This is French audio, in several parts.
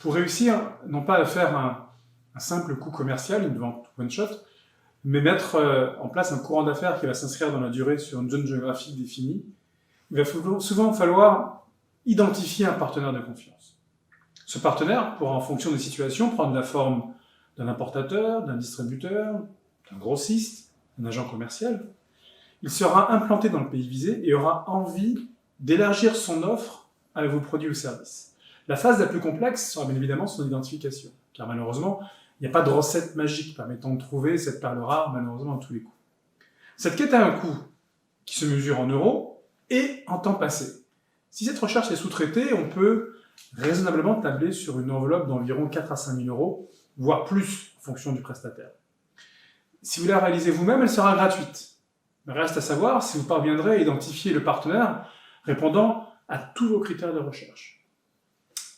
pour réussir, non pas à faire un simple coup commercial, une vente one shot, mais mettre en place un courant d'affaires qui va s'inscrire dans la durée sur une zone géographique définie, il va souvent falloir identifier un partenaire de confiance. Ce partenaire pourra, en fonction des situations, prendre la forme d'un importateur, d'un distributeur, d'un grossiste, d'un agent commercial. Il sera implanté dans le pays visé et aura envie d'élargir son offre à vos produits ou services. La phase la plus complexe sera bien évidemment son identification, car malheureusement, il n'y a pas de recette magique permettant de trouver cette perle rare, malheureusement, à tous les coups. Cette quête a un coût qui se mesure en euros et en temps passé. Si cette recherche est sous-traitée, on peut raisonnablement tabler sur une enveloppe d'environ 4 à 5 000 euros, voire plus en fonction du prestataire. Si vous la réalisez vous-même, elle sera gratuite. Mais reste à savoir si vous parviendrez à identifier le partenaire répondant à tous vos critères de recherche.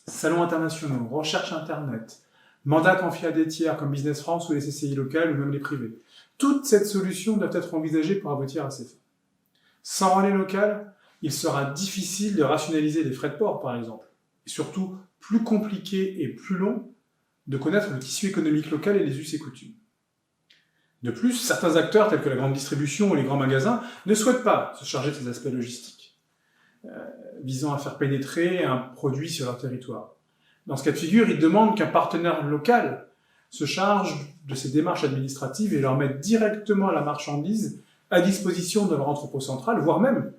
Salons internationaux, recherche internet, mandats confiés à des tiers comme Business France ou les CCI locales ou même les privés. Toute cette solution doit être envisagée pour aboutir à ces fins. Sans relais local, il sera difficile de rationaliser les frais de port, par exemple, et surtout plus compliqué et plus long de connaître le tissu économique local et les us et coutumes. De plus, certains acteurs, tels que la grande distribution ou les grands magasins, ne souhaitent pas se charger de ces aspects logistiques, visant à faire pénétrer un produit sur leur territoire. Dans ce cas de figure, ils demandent qu'un partenaire local se charge de ces démarches administratives et leur mette directement la marchandise à disposition de leur entrepôt central, voire même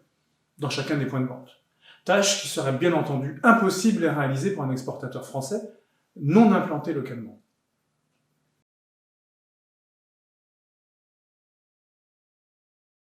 dans chacun des points de vente. Tâche qui serait bien entendu impossible à réaliser pour un exportateur français non implanté localement.